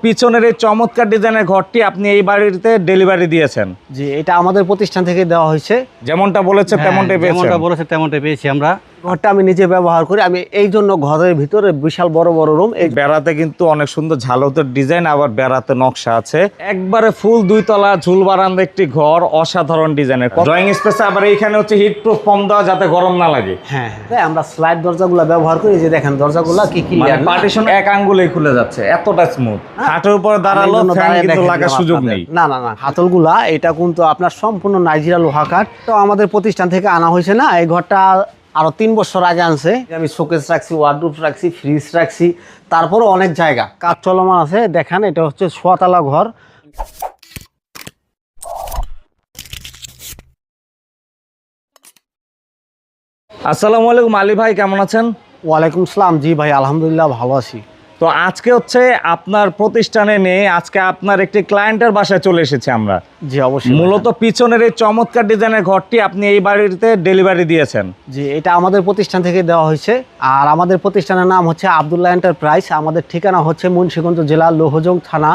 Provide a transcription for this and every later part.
পিছনের এই চমৎকার ডিজাইনের ঘরটি আপনি এই বাড়িতে ডেলিভারি দিয়েছেন? জি, এটা আমাদের প্রতিষ্ঠান থেকে দেওয়া হয়েছে। যেমনটা বলেছে তেমনটাই পেয়েছেন? যেমনটা বলেছে তেমনটাই পেয়েছি আমরা। ঘরটা আমি নিজে ব্যবহার করি, আমি এই জন্য ঘরের ভিতরে বিশাল বড় বড় রুম। এই বেড়াতে কিন্তু অনেক সুন্দর ঝালতের ডিজাইন, আবার বেড়াতে নকশা আছে। একবারে ফুল 2 তলা ঝুল বারান্দা একটি ঘর, অসাধারণ ডিজাইনের। ড্রয়িং স্পেসে আবার এইখানে হচ্ছে হিট প্রুফ ফর্ম দেওয়া যাতে গরম না লাগে। হ্যাঁ, আমরা স্লাইড দরজাগুলো ব্যবহার করি। এই যে দেখেন দরজাগুলো কি পার্টিশন এক আঙ্গুলেই খুলে যাচ্ছে, এতটা স্মুথ। হাতের উপরে দাঁড়ালো ফ্যান কিন্তু লাগার সুযোগ নেই। না, হাতলগুলা এটা কিন্তু আপনার সম্পূর্ণ নাইজেরিয়া লোহা কাঠ। তো আমাদের প্রতিষ্ঠান থেকে আনা হয়েছে না, এই ঘরটা আরো 3 বছর আগে আনছে। আমি শোকেস রাখছি, ওয়ার্ডরোব রাখছি, ফ্রিজ রাখছি, তারপরে অনেক জায়গা কাজ চলমান আছে। দেখেন এটা হচ্ছে 6 তলা ঘর। আসসালামু আলাইকুম আলী ভাই, কেমন আছেন? ওয়ালাইকুম আসসালাম। জি ভাই, আলহামদুলিল্লাহ ভালো আছি। তো আজকে হচ্ছে আপনার প্রতিষ্ঠানে নিয়ে আজকে আপনার একটি ক্লায়েন্টের বাসায় চলে এসেছি আমরা। জি অবশ্যই। মূলত পিছনের এই চমৎকার ডিজাইনের ঘরটি আপনি এই বাড়িতে ডেলিভারি দিয়েছেন? জি, এটা আমাদের প্রতিষ্ঠান থেকে দেওয়া হয়েছে। আর আমাদের প্রতিষ্ঠানের নাম হচ্ছে আব্দুল্লাহ এন্টারপ্রাইজ। আমাদের ঠিকানা হচ্ছে মুন্সিগঞ্জ জেলা লোহজং থানা,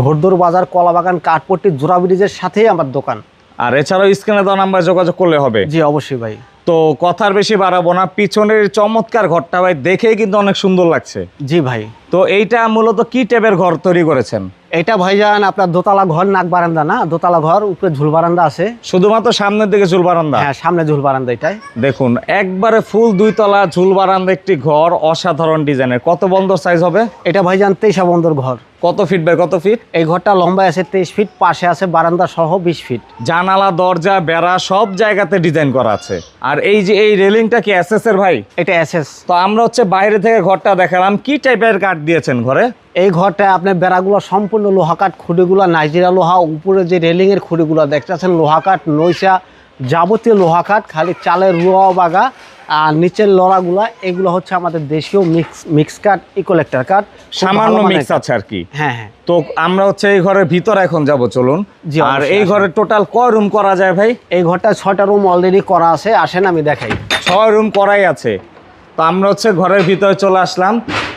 ঘোড়দৌড় বাজার, কলাবাগান, কাঠপট্টি, জোড়া ব্রিজের সাথেই আমার দোকান। আর এছাড়াও স্ক্রিনে দেওয়া নাম্বার যোগাযোগ করলে হবে? জি অবশ্যই ভাই। তো কথার বেশি বাড়াবো না, পিছনের চমৎকার ঘরটা ভাই দেখেই কিন্তু অনেক সুন্দর লাগছে। জি ভাই। তো এইটা মূলত কি টাইপের ঘর তৈরি করেছেন? এটা ভাইজান আপনার দোতলা ঘর, নাক বারান্দা না, দোতলা ঘর, উপরে ঝুল বারান্দা আছে। শুধুমাত্র সামনের দিকে ঝুল বারান্দা? হ্যাঁ, সামনে ঝুল বারান্দা। এটাই দেখুন, একবারে ফুল 2 তলা ঝুল বারান্দা একটি ঘর, অসাধারণ ডিজাইনের। কত বন্ধ সাইজ হবে এটা ভাইজান? 23 বন্ধর ঘর। কত ফিট বাই কত ফিট? এই ঘরটা লম্বায় আছে 23 ফিট, পাশে আছে বারান্দা সহ 20 ফিট। জানালা, দরজা, বেড়া সব জায়গাতে ডিজাইন করা আছে। আর এই যে এই রেলিংটা কি এসএস এর ভাই? এটা এসএস। তো আমরা হচ্ছে বাইরে থেকে ঘরটা দেখালাম, কি টাইপের কাঠ দিয়েছেন ঘরে? এই ঘরটায় আপনার বেড়াগুলো সম্পূর্ণ লোহা কাঠ, খুঁটিগুলো নাইজেরিয়া লোহা, উপরে যে রেলিং এর খুঁটিগুলো দেখতেছেন লোহা কাঠ, নৈশা, যাবতীয় লোহা কাঠ, খালি চালের রুয়া বাগা। আর নিচের লড়াগুলা এগুলো হচ্ছে আমাদের দেশীয় মিক্স কাঠ, ইকোলেক্টার কাঠ, সামান্য মিক্স আছে আর কি। হ্যাঁ হ্যাঁ। তো আমরা হচ্ছে এই ঘরের ভিতরে এখন যাব, চলুন। আর এই ঘরে টোটাল কয় রুম করা যায় ভাই? এই ঘরটা 6টা রুম অলরেডি করা আছে, আসেন আমি দেখাই। 6 রুম করাই আছে। তো আমরা হচ্ছে ঘরের ভিতরে চলে আসলাম।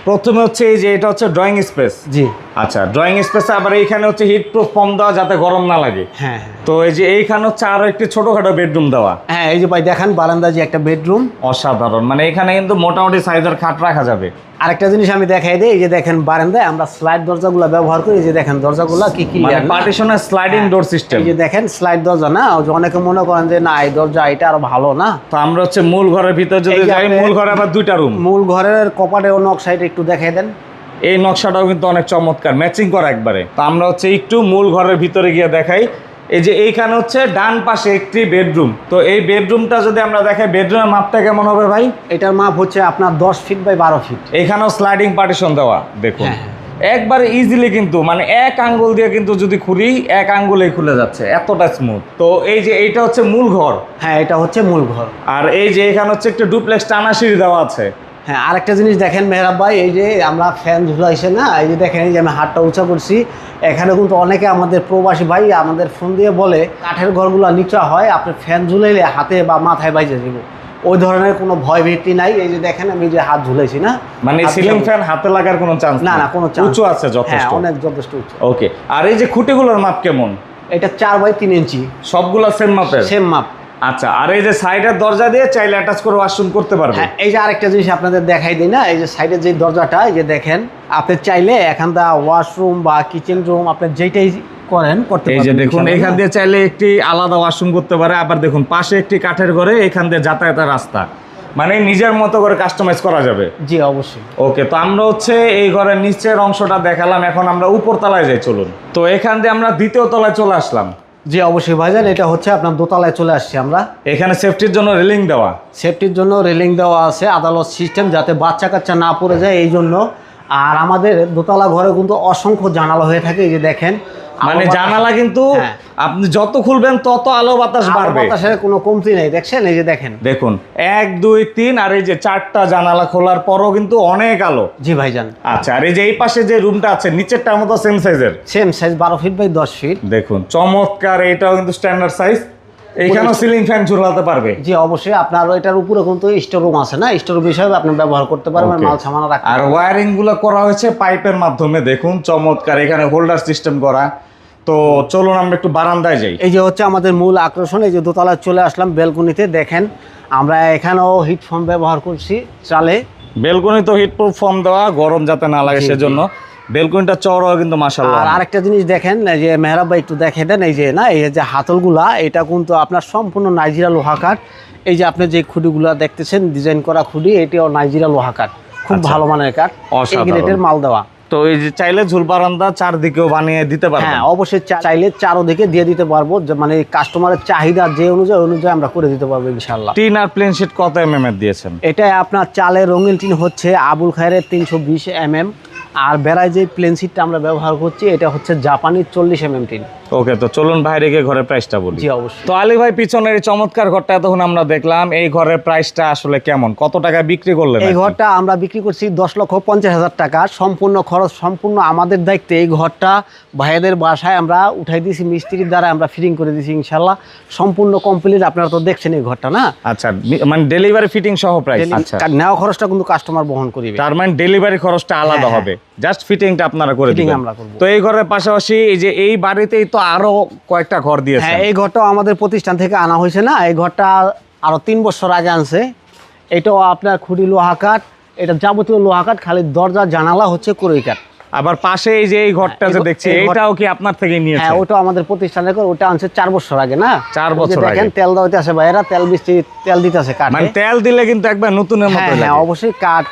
প্রথমে হচ্ছে এই যে এটা হচ্ছে ড্রয়িং স্পেস। জি আচ্ছা, ড্রয়িং স্পেসে আবার এইখানে হচ্ছে হিট প্রুফ ফর্ম দেওয়া যাতে গরম না লাগে। হ্যাঁ। তো এই যে এইখানে হচ্ছে আরো একটি ছোটখাটো বেডরুম দেওয়া। হ্যাঁ, এই যে ভাই দেখেন বারান্দা যে একটা বেডরুম, অসাধারণ। মানে এখানে কিন্তু মোটামুটি সাইজের খাট রাখা যাবে। আরেকটা জিনিস আমি দেখাই দিই, এই যে দেখেন বারান্দায় আমরা স্লাইড দরজাগুলো ব্যবহার করি। এই যে দেখেন দরজাগুলো কি মানে পার্টিশনের স্লাইডিং ডোর সিস্টেম। এই যে দেখেন স্লাইড দরজা না, ওই যে অনেকে মনে করেন যে না এই দরজা এটা আরো ভালো না। তো আমরা হচ্ছে মূল ঘরের ভিতরে যদি যাই, মূল ঘরে আবার 2টা রুম। মূল ঘরের কপাটের নকশাটা একটু দেখাই দেন। এই নকশাটাও কিন্তু অনেক চমৎকার, ম্যাচিং করা একবারে। তো আমরা হচ্ছে একটু মূল ঘরের ভিতরে গিয়ে দেখাই। এই যে এইখানে হচ্ছে ডান পাশে একটি বেডরুম। তো এই বেডরুমটা যদি আমরা দেখাই, বেডরুমের মাপটা কেমন হবে ভাই? এটার মাপ হচ্ছে আপনার 10 ফিট বাই 12 ফিট। এখানেও স্লাইডিং পার্টিশন দেওয়া। দেখুন একবারে ইজিলি কিন্তু, মানে এক আঙ্গুল দিয়ে কিন্তু যদি খুলি এক আঙ্গুলেই খুলে যাচ্ছে, এতটা স্মুথ। তো এই যে এইটা হচ্ছে মূল ঘর। হ্যাঁ, এটা হচ্ছে মূল ঘর। আর এই যে এখানে হচ্ছে একটা ডুপ্লেক্স টানা সিঁড়ি দেওয়া আছে। হ্যাঁ, আরেকটা জিনিস দেখেন মেহরাব ভাই, এই যে আমরা ফ্যান ঝুলাইছে না, এই যে দেখেন এই যে আমি হাতটা উঁচা করছি। এখানে কিন্তু অনেকে আমাদের প্রবাসী ভাই আমাদের ফোন দিয়ে বলে কাঠের ঘরগুলো নিচা হয়, আপনি ফ্যান ঝুলাইলে হাতে বা মাথায় বাইজে যাব। ওই ধরনের কোনো ভয় ভীতি নাই। এই যে দেখেন আমি যে হাত ঝুলাইছি না, মানে সিলিং ফ্যান হাতে লাগার কোনো চান্স না, কোনো চান্স। উঁচু আছে যথেষ্ট। হ্যাঁ, অনেক যথেষ্ট উঁচু। ওকে। আর এই যে খুঁটিগুলোর মাপ কেমন? এটা 4 বাই 3 ইঞ্চি। সবগুলো সেম মাপের? সেম মাপ। আচ্ছা। আর এই যে সাইডের দরজা দিয়ে চাইলে অ্যাটাচ করে ওয়াশরুম করতে পারবে। হ্যাঁ, এই যে আরেকটা জিনিস আপনাদের দেখাই দিই না, এই যে সাইডের যে দরজাটা, এই যে দেখেন আপনি চাইলে এখানটা ওয়াশরুম বা কিচেন রুম আপনি যেটাই করেন করতে পারবেন। এই যে দেখুন এখান দিয়ে চাইলে একটি আলাদা ওয়াশরুম করতে পারে। আবার দেখুন পাশে একটি কাঠের ঘরে, এখান দিয়ে যাতায়াতের রাস্তা, মানে নিজের মতো করে কাস্টমাইজ করা যাবে। জি অবশ্যই। ওকে। তো আমরা হচ্ছে এই ঘরের নিচের অংশটা দেখালাম, এখন আমরা উপর তলায় যাই, চলুন। তো এখান দিয়ে আমরা 2য় তলায় চলে আসলাম। জি অবশ্যই ভাইজান, এটা হচ্ছে আপনার দোতলায় চলে আসছি আমরা। এখানে সেফটির জন্য রেলিং দেওয়া। সেফটির জন্য রেলিং দেওয়া আছে, আদালত সিস্টেম, যাতে বাচ্চা কাচ্চা না পড়ে যায় এই জন্য। আর আমাদের দোতলা ঘরে কিন্তু অসংখ্য জানালা হয়ে থাকে। এই যে দেখেন মানে জানালা কিন্তু আপনি যত খুলবেন তত আলো বাতাস বাড়বে, বাতাসের কোনো কমতি নেই। দেখছেন এই যে দেখেন, দেখুন 1 2 3 আর এই যে 4টা জানালা খোলার পরও কিন্তু অনেক আলো। জি ভাইজান। আচ্ছা। আর এই যে এই পাশে যে রুমটা আছে নিচেরটার মতো সেম সাইজের? Same size, 12 feet by 10 feet. দেখুন চমৎকার, এটাও কিন্তু স্ট্যান্ডার্ড সাইজ। এইখানেও সিলিং ফ্যান ঝুলাতে পারবে? জি অবশ্যই, আপনার এটার উপরে কিন্তু স্টোর রুম আছে না, স্টোর রুম হিসাবে আপনি ব্যবহার করতে পারবেন, Okay. মাল সামান রাখতে আর ওয়্যারিং গুলো করা হয়েছে পাইপের মাধ্যমে, দেখুন চমৎকার, এখানে হোল্ডার সিস্টেম করা। তো চলুন আমরা একটু বারান্দায় যাই। এই যে হচ্ছে আমাদের মূল আকর্ষণ, এই যে দোতলায় চলে আসলাম বেলকনিতে, দেখেন আমরা এখানেও হিট ফর্ম ব্যবহার করছি চালে। বেলকনি তো হিটপ্রুফ ফর্ম দেওয়া, গরম যাতে না লাগে সেজন্য। বেলকনিটা চওড়াও কিন্তু মাশাআল্লাহ। আর আরেকটা জিনিস দেখেন, এই যে মেহরাব ভাই একটু দেখে দেন, এই যে না, এই যে হাতলগুলা, এটা কিন্তু আপনার সম্পূর্ণ নাইজেরিয়া লোহা কাঠ। এই যে আপনি যে খুঁটিগুলা দেখতেছেন ডিজাইন করা খুঁটি, এটিও নাইজেরিয়া লোহা কাঠ, খুব ভালো মানের কাঠ, এই গ্রেডের মাল দেওয়া। তো এই যে চাইলে ঝুল বারান্দা চারদিকেও বানিয়ে দিতে পারবেন? হ্যাঁ অবশ্যই, চাইলে চারোদিকে দিয়ে দিতে পারবো, মানে কাস্টমারের চাহিদা যে অনুযায়ী আমরা করে দিতে পারবো ইনশাআল্লাহ। টিন আর প্লেন শিট কত এমএম এর দিয়েছেন? এটা আপনার চালের রঙিন টিন হচ্ছে আবুল খায়েরের 320 mm, আর বেড়ায় যে প্লেন শিটটা আমরা ব্যবহার করছি এটা হচ্ছে জাপানি 40 mm টিন। ওকে, তো চলুন বাইরে গিয়ে ঘরের প্রাইসটা বলি। জি অবশ্যই। তো আলী ভাই, পিছনের এই চমৎকার ঘরটা এতক্ষণ আমরা দেখলাম, এই ঘরের প্রাইসটা আসলে কেমন, কত টাকা বিক্রি করলেন? এই ঘরটা আমরা বিক্রি করছি 10,50,000 টাকা, সম্পূর্ণ খরচ সম্পূর্ণ আমাদের দায়িত্বে। এই ঘরটা ভাইয়াদের বাসায় আমরা উঠাই দিয়েছি, মিস্ত্রির দ্বারা আমরা ফিটিং করে দিয়েছি ইনশাল্লাহ, সম্পূর্ণ কমপ্লিট। আপনারা তো দেখছেন এই ঘরটা না? আচ্ছা, মানে ডেলিভারি ফিটিং সহ প্রাইস? আচ্ছা, নেওয়া খরচটা কিন্তু কাস্টমার বহন করবে, তার মানে ডেলিভারি খরচটা আলাদা হ্যাঁ, হবে, জাস্ট ফিটিংটা আপনারা করে ফিটিং দিবেন। আমরা করব। তো এই ঘরের পাশাপাশি এই যে এই বাড়িতেই তো আরো কয়েকটা ঘর দিয়েছেন? হ্যাঁ, এই ঘরটাও আমাদের প্রতিষ্ঠান থেকে আনা হয়েছে না, এই ঘরটা আরো 3 বছর আগে আনছে। এটাও আপনার খুঁটি লোহা কাঠ, এটা যাবতীয় লোহা কাঠ, খালি দরজা জানালা হচ্ছে কুড়ই কাঠ। আবার পাশে এই যে এই ঘরটা যে দেখছি, এটাও কি আপনার থেকে নিয়েছে? হ্যাঁ, ওটা আমাদের প্রতিষ্ঠানের ঘর, ওটা আনছে 4 বছর আগে না? 4 বছর আগে। দেখেন তেল দেওয়াতে আছে ভাইয়েরা, তেল দিতে আছে কাঠে। মানে তেল দিলে কিন্তু একবার নতুনের মতো হ্যাঁ, লাগে। অবশ্যই কাঠ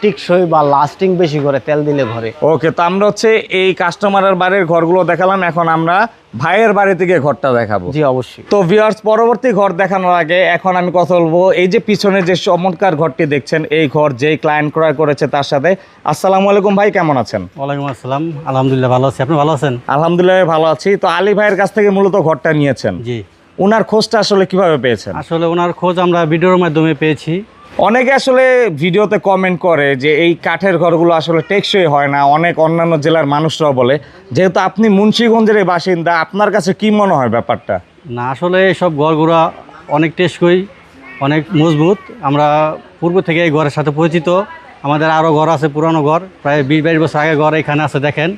টিকসই বা লাস্টিং বেশি করে তেল দিলে ঘরে। ওকে, তো আমরা হচ্ছে এই কাস্টমারের বাড়ির ঘরগুলো দেখালাম, এখন আমরা ভাইয়ের বাড়ি থেকে ঘরটা দেখাবো। জি অবশ্যই। তো ভিউয়ার্স, পরবর্তী ঘর দেখানোর আগে এখন আমি কথা বলবো, এই যে পিছনে যে চমৎকার ঘরটি দেখছেন, এই ঘর যেই ক্লায়েন্ট ক্রয় করেছে তার সাথে। আসসালামু আলাইকুম ভাই, কেমন আছেন? ওয়ালাইকুম আসসালাম, আলহামদুলিল্লাহ ভালো আছি, আপনি ভালো আছেন? আলহামদুলিল্লাহ ভালো আছি। তো আলী ভাইয়ের কাছ থেকে মূলত ঘরটা নিয়েছেন, জি। ওনার খোঁজটা আসলে কিভাবে পেয়েছেন? আসলে ওনার খোঁজ আমরা ভিডিওর মাধ্যমে পেয়েছি। অনেকে আসলে ভিডিওতে কমেন্ট করে যে এই কাঠের ঘরগুলো আসলে টেকসই হয় না, অনেক অন্যান্য জেলার মানুষরাও বলে। যেহেতু আপনি মুন্সিগঞ্জের বাসিন্দা, আপনার কাছে কি মনে হয় ব্যাপারটা? না, আসলে সব ঘরগুলো অনেক টেকসই, অনেক মজবুত। আমরা পূর্ব থেকে এই ঘরের সাথে পরিচিত, আমাদের আরও ঘর আছে, পুরানো ঘর, প্রায় 20-22 বছর আগে ঘর এখানে আছে, দেখেন।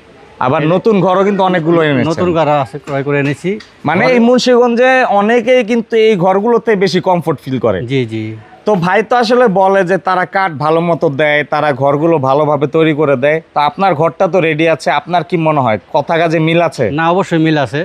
আবার নতুন ঘরও কিন্তু অনেকগুলো এনেছেন। নতুন ঘর আছে, ক্রয় করে এনেছি। মানে এই মুন্সিগঞ্জে অনেকেই কিন্তু এই ঘরগুলোতে বেশি কমফোর্ট ফিল করে। জি জি। তো ভাই তো আসলে বলে যে তারা কাঠ ভালো মতো দেয়, তারা ঘরগুলো ভালোভাবে তৈরি করে দেয়। তো আপনার ঘরটা তো রেডি আছে, আপনার কি মনে হয় কথা কাজে মিল আছে? না, অবশ্যই মিল আছে,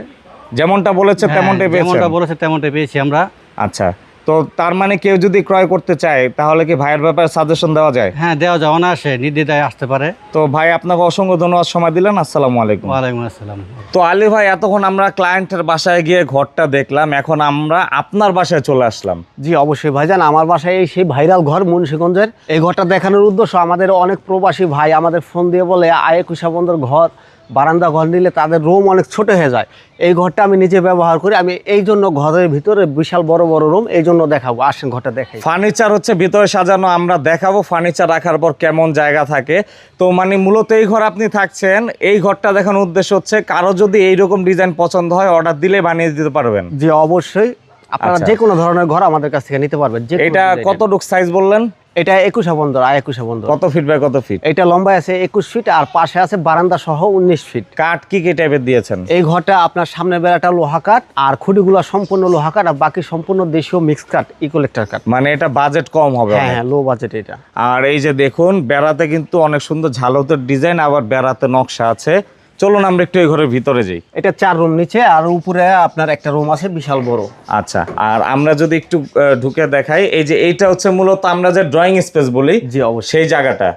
যেমনটা বলেছে তেমনটাই পেয়েছেন? যেমনটা বলেছে তেমনটাই পেয়েছি আমরা। আচ্ছা, তো তার মানে কেউ যদি ক্রয় করতে চায় তাহলে কি ভাইয়ের ব্যাপারে সাজেশন দেওয়া যায়? হ্যাঁ, দেওয়া যায়, অনায়াসে নির্দ্বিধায় আসতে পারে। তো ভাই, আপনাকে অসংখ্য ধন্যবাদ সময় দিলেন। আসসালামু আলাইকুম। ওয়ালাইকুম আসসালাম। তো আলী ভাই, এতক্ষণ আমরা ক্লায়েন্টের বাসায় গিয়ে ঘরটা দেখলাম, এখন আমরা আপনার বাসায় চলে আসলাম। জি অবশ্যই ভাইজান, আমার বাসায় এই সেই ভাইরাল ঘর মুন্সিগঞ্জের। এই ঘরটা দেখানোর উদ্দেশ্য, আমাদের অনেক প্রবাসী ভাই আমাদের ফোন দিয়ে বলে আয়েকুশা বন্দর ঘর, বারান্দা ঘর নিলে তাদের রুম অনেক ছোট হয়ে যায়। এই ঘরটা আমি নিজে ব্যবহার করি, আমি এই জন্য ঘরের ভিতরে বিশাল বড় বড় রুম এই জন্য দেখাবো, আসেন ঘরটা দেখাই। ফার্নিচার হচ্ছে ভিতরে সাজানো, আমরা দেখাবো ফার্নিচার রাখার পর কেমন জায়গা থাকে। তো মানে মূলত এই ঘর আপনি থাকছেন, এই ঘরটা দেখানোর উদ্দেশ্য হচ্ছে কারো যদি এইরকম ডিজাইন পছন্দ হয় অর্ডার দিলে বানিয়ে দিতে পারবেন? জি অবশ্যই, আপনারা আচ্ছা। যে কোনো ধরনের ঘর আমাদের কাছ থেকে নিতে পারবেন। যে এটা কতটুক সাইজ বললেন? এটা 21 বন্দর, আয়েকুশা বন্দর। কত ফিট বাই কত ফিট? এটা লম্বায় আছে 21 ফিট, আর পাশে আছে বারান্দা সহ 19 ফিট। কাঠ কি কি টাইপের দিয়েছেন? এই ঘরটা আপনার সামনের বেড়াটা লোহা কাঠ, আর খুঁটিগুলো সম্পূর্ণ লোহা কাঠ, আর বাকি সম্পূর্ণ দেশীয় মিক্স কাঠ, ইকোলেক্টার কাঠ। মানে এটা বাজেট কম হবে হ্যাঁ অনেক। হ্যাঁ, লো বাজেট এটা। আর এই যে দেখুন, বেড়াতে কিন্তু অনেক সুন্দর ঝালতের ডিজাইন, আবার বেড়াতে নকশা আছে। চলুন আমরা একটু এই ঘরের ভিতরে যাই। এটা 4 রুম নিচে, আর উপরে আপনার একটা রুম আছে বিশাল বড়। আচ্ছা, আর আমরা যদি একটু ঢুকে দেখাই, এই যে এইটা হচ্ছে মূলত আমরা যে ড্রয়িং স্পেস বলি, জি অবশ্যই। সেই জায়গাটা।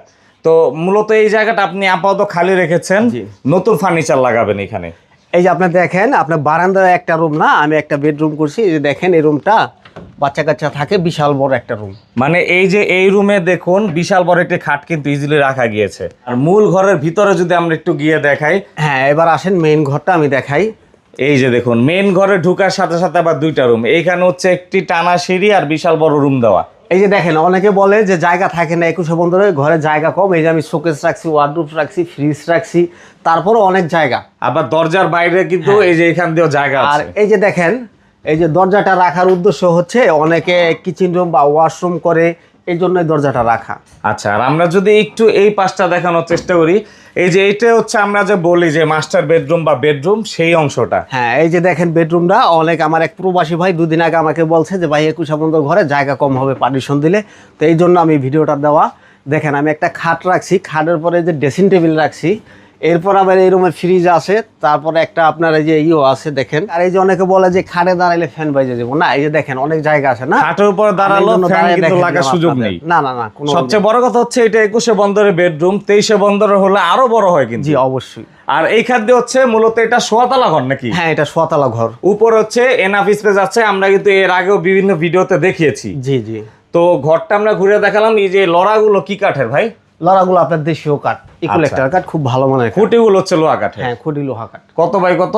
তো মূলত এই জায়গাটা আপনি আপাতত খালি রেখেছেন, জি। নতুন ফার্নিচার লাগাবেন এখানে। এই যে আপনার দেখেন, আপনার বারান্দায় একটা রুম না, আমি একটা বেডরুম করছি। এই যে দেখেন, এই রুমটা বাচ্চা কাচ্চা থাকে, বিশাল বড় একটা রুম। মানে এই যে এই রুমে দেখুন বিশাল বড় একটি খাট কিন্তু ইজিলি রাখা গিয়েছে। আর মূল ঘরের ভিতরে যদি আমরা একটু গিয়ে দেখাই, হ্যাঁ, এবার আসেন মেইন ঘরটা আমি দেখাই। এই যে দেখুন, মেইন ঘরে ঢোকার সাথে সাথে আবার দুইটা রুম, এইখানে হচ্ছে একটি টানা সিঁড়ি আর বিশাল বড় রুম দেওয়া। এই যে দেখেন, অনেকে বলে যে জায়গা থাকে না 21 বন্দরে, ঘরে জায়গা কম। এই যে আমি শোকেস রাখছি, ওয়ার্ডরোব রাখছি, ফ্রিজ রাখছি, তারপরও অনেক জায়গা। আবার দরজার বাইরে কিন্তু এই যে এখান দিয়েও জায়গা আর আছে। এই যে দেখেন, এই যে দরজাটা রাখার উদ্দেশ্য হচ্ছে অনেকে কিচেন রুম বা ওয়াশরুম করে, এই জন্যই দরজাটা রাখা। আচ্ছা, আর আমরা যদি একটু এই পাশটা দেখানোর চেষ্টা করি, এই যে এইটা হচ্ছে আমরা যে বলি যে মাস্টার বেডরুম বা বেডরুম, সেই অংশটা। হ্যাঁ, এই যে দেখেন বেডরুমটা, অনেক আমার এক প্রবাসী ভাই দুদিন আগে আমাকে বলছে যে ভাই 21 বন্ধ ঘরে জায়গা কম হবে পার্টিশন দিলে, তো এই জন্য আমি ভিডিওটা দেওয়া। দেখেন আমি একটা খাট রাখছি, খাটের পরে যে ড্রেসিং টেবিল রাখছি, এরপর আবার এই রুমের ফ্রিজ আছে, তারপরে একটা আপনার এই যে আছে দেখেন। আর এই যে অনেকে বলে যে খাটে দাঁড়াইলে ফ্যান বাজে যাবো, না এই যে দেখেন অনেক জায়গা আছে না, খাটের উপর দাঁড়ালো ফ্যান কিন্তু লাগার সুযোগ নেই। না না না, কোনো সবচেয়ে বড় কথা হচ্ছে এটা 21 বন্দরের বেডরুম, 23 বন্দরের হলে আরো বড় হয় কিন্তু। জি অবশ্যই। আর এই খাদ্য হচ্ছে মূলত এটা সোয়াতলা ঘর নাকি? হ্যাঁ, এটা সোয়াতলা ঘর। উপর হচ্ছে এনাফ স্পেস আছে, আমরা কিন্তু এর আগেও বিভিন্ন ভিডিওতে দেখিয়েছি। জি জি। তো ঘরটা আমরা ঘুরে দেখালাম। এই যে লড়াগুলো কি কাঠের ভাই? লড়াগুলো আপনার দেশীয় কাঠ, ইকুলেক্টার কাঠ, খুব ভালো মানের কাঠ। খুঁটিগুলো হচ্ছে লোহা কাঠের। হ্যাঁ, খুঁটি লোহা কাঠ। কত বাই কত?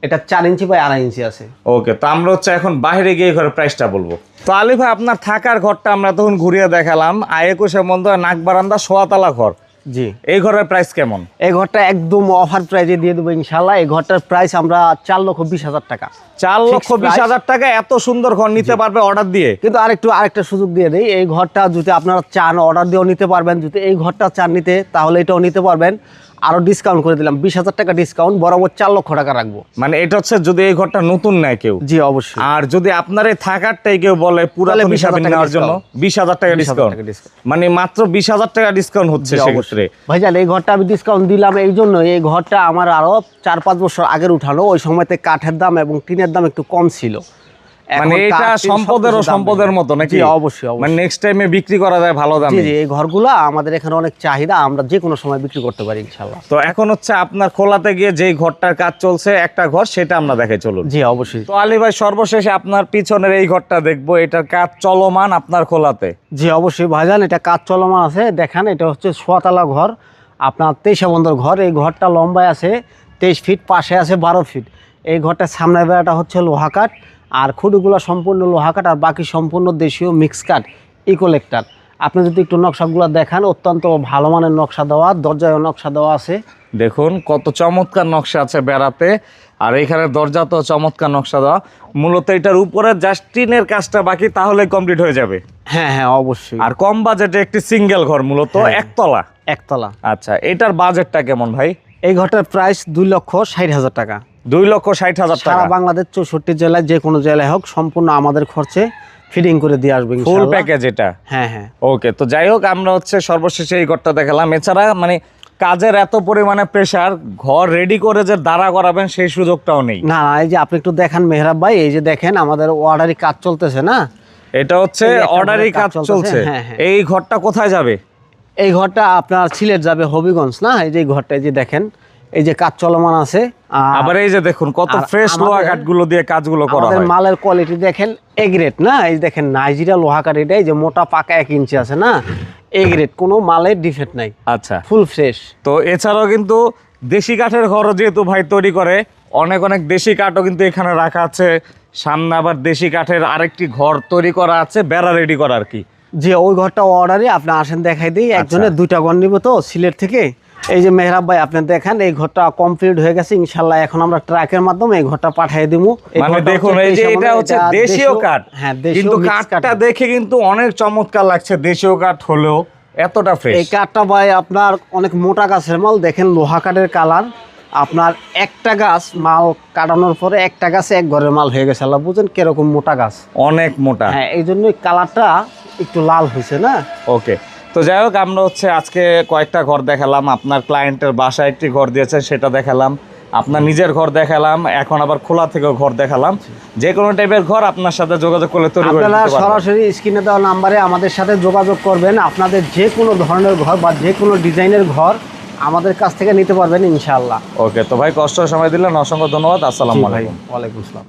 এটা 4 ইঞ্চি বাই 2.5 ইঞ্চি আছে। ওকে, তো আমরা হচ্ছে এখন বাইরে গিয়ে ঘরের প্রাইসটা বলবো। তো আলী ভাই, আপনার থাকার ঘরটা আমরা তখন ঘুরিয়ে দেখালাম, 21 বন্দর নাক বারান্দা সোয়াতলা ঘর। জি। এই ঘরের প্রাইস কেমন? এই ঘরটা একদম অফার প্রাইজে দিয়ে দেবো ইনশাল্লাহ। এই ঘরটার প্রাইস আমরা 4,20,000 টাকা। 4,20,000 টাকা এত সুন্দর ঘর নিতে পারবে অর্ডার দিয়ে? কিন্তু আরেকটা সুযোগ দিয়ে দেই, এই ঘরটা যদি আপনারা চান অর্ডার দিয়েও নিতে পারবেন, যদি এই ঘরটা চান নিতে তাহলে এটাও নিতে পারবেন। আরো ডিসকাউন্ট করে দিলাম, 20,000 টাকা ডিসকাউন্ট, বরাবর 4 লক্ষ টাকা রাখবো। মানে এটা হচ্ছে যদি এই ঘরটা নতুন নেয় কেউ? জি অবশ্যই। আর যদি আপনার এই থাকারটাই কেউ বলে পুরাতন হিসাবে নেওয়ার জন্য 20,000 টাকা ডিসকাউন্ট, মানে মাত্র 20,000 টাকা ডিসকাউন্ট হচ্ছে সেক্ষেত্রে। ভাইজান এই ঘরটা আমি ডিসকাউন্ট দিলাম এই জন্য, এই ঘরটা আমার আরো 4-5 বছর আগের উঠানো, ওই সময়তে কাঠের দাম এবং টিনের দাম একটু কম ছিল। মানে এটা সম্পদের মতো নাকি? অবশ্যই। মানে নেক্সট টাইমে বিক্রি করা যায় ভালো দামে। জি, এই ঘরগুলো আমাদের এখানে অনেক চাহিদা, আমরা যে কোনো সময় বিক্রি করতে পারি ইনশাআল্লাহ। তো এখন হচ্ছে আপনার খোলাতে গিয়ে যেই ঘরটার কাজ চলছে একটা ঘর, সেটা আমরা দেখাই চলুন। জি অবশ্যই। তো আলী ভাই, সর্বশেষে আপনার পিছনের এই ঘরটা দেখবো, এটার কাজ চলমান আপনার খোলাতে? জি অবশ্যই ভাইজান, এটা কাজ চলমান আছে। দেখেন এটা হচ্ছে সোয়াতলা ঘর, আপনার 23 বন্দর ঘর। এই ঘরটা লম্বায় আছে 23 ফিট, পাশে আছে 12 ফিট। এই ঘরটার সামনের বেড়াটা হচ্ছে লোহা কাঠ, আর খুঁটিগুলো সম্পূর্ণ লোহা কাঠ, আর বাকি সম্পূর্ণ দেশীয় মিক্স কাঠ, ইকোলেক্টার। আপনি যদি একটু নকশাগুলো দেখান, অত্যন্ত ভালো মানের নকশা দেওয়া, দরজায় নকশা দেওয়া আছে। দেখুন কত চমৎকার নকশা আছে বেড়াতে, আর এখানে দরজা তো চমৎকার নকশা দেওয়া। মূলত এটার উপরে জাস্ট টিনের কাজটা বাকি, তাহলে কমপ্লিট হয়ে যাবে। হ্যাঁ হ্যাঁ অবশ্যই। আর কম বাজেটে একটি সিঙ্গেল ঘর, মূলত একতলা। একতলা। আচ্ছা, এটার বাজেটটা কেমন ভাই? এই ঘরটার প্রাইস 2,60,000 টাকা। 2,60,000 টাকা। সারা বাংলাদেশ 64 জেলায় যে কোনো জেলায় হোক, সম্পূর্ণ আমাদের খরচে ফিটিং করে দিয়ে আসবে ফুল ইনশাআল্লাহ। প্যাকেজ এটা? হ্যাঁ হ্যাঁ। ওকে, তো যাই হোক, আমরা হচ্ছে সর্বশেষে এই ঘরটা দেখালাম। এছাড়া মানে কাজের এত পরিমাণে প্রেসার, ঘর রেডি করে যে দাঁড়া করাবেন সেই সুযোগটাও নেই। না না, এই যে আপনি একটু দেখান মেহরাব ভাই, এই যে দেখেন আমাদের অর্ডারি কাজ চলতেছে না, এটা হচ্ছে এই একটা অর্ডারি ঘরের কাজ কাজ চলছে। চলতেছে, হ্যাঁ, হ্যাঁ। এই ঘরটা কোথায় যাবে? এই ঘরটা আপনার সিলেট যাবে, হবিগঞ্জ না। এই যে এই ঘরটা, এই যে দেখেন, এই যে কাজ চলমান আছে। আবার এই যে দেখুন কত আর ফ্রেশ লোহা কাঠগুলো দিয়ে কাজগুলো করা আমাদের হয়। মালের কোয়ালিটি দেখেন, এ গ্রেড না। এই দেখেন নাইজেরিয়া লোহা কাঠ, এটা এই যে মোটা পাকা 1 ইঞ্চি আছে না, এ গ্রেড, কোনো মালের ডিফেক্ট নাই, আচ্ছা, ফুল ফ্রেশ। তো এছাড়াও কিন্তু দেশি কাঠের ঘরও যেহেতু ভাই তৈরি করে, অনেক দেশি কাঠও কিন্তু এখানে রাখা আছে। সামনে আবার দেশি কাঠের আরেকটি ঘর তৈরি করা আছে, বেড়া রেডি করা আর কি। যে ওই ঘরটা অর্ডারে আপনি আসেন, দেখাই দিই। একজনের 2টা ঘর নিব তো সিলেট থেকে। এই যে মেহরাব ভাই আপনি দেখেন, এই ঘরটা কমপ্লিট হয়ে গেছে ইনশাআল্লাহ। এখন আমরা ট্রাকের মাধ্যমে এই ঘরটা পাঠিয়ে দিব। মানে দেখুন, এই যে এটা হচ্ছে দেশীয় কাঠ, হ্যাঁ, কিন্তু কাঠটা দেখে কিন্তু অনেক চমৎকার লাগছে, দেশীয় কাঠ হলেও এতটা ফ্রেশ। এই কাঠটা ভাই আপনার অনেক মোটা গাছের মাল, দেখেন লোহা কাঠের কালার। আপনার একটা গাছ মাল কাটানোর পরে একটা গাছে 1 ঘরের মাল হয়ে গেছে, আল্লাহ বুঝেন কিরকম মোটা গাছ, অনেক মোটা। হ্যাঁ, এই জন্যই কালারটা একটু লাল হয়েছে না। ওকে, তো যাই হোক, আমরা হচ্ছে আজকে কয়েকটা ঘর দেখালাম, আপনার ক্লায়েন্টের বাসায় একটি ঘর দিয়েছেন সেটা দেখালাম, আপনার নিজের ঘর দেখালাম, এখন আবার খোলা থেকেও ঘর দেখালাম। যে কোনো টাইপের ঘর আপনার সাথে যোগাযোগ করলে তৈরি করে আপনারা দিতে পারবেন। সরাসরি স্ক্রিনে দেওয়া নাম্বারে আমাদের সাথে যোগাযোগ করবেন, আপনাদের যে কোনো ধরনের ঘর বা যে কোনো ডিজাইনের ঘর আমাদের কাছ থেকে নিতে পারবেন ইনশাআল্লাহ। ওকে, তো ভাই কষ্ট সময় দিলেন, অসংখ্য ধন্যবাদ। আসসালামু জি ভাই, আলাইকুম। ওয়ালাইকুম আসসালাম।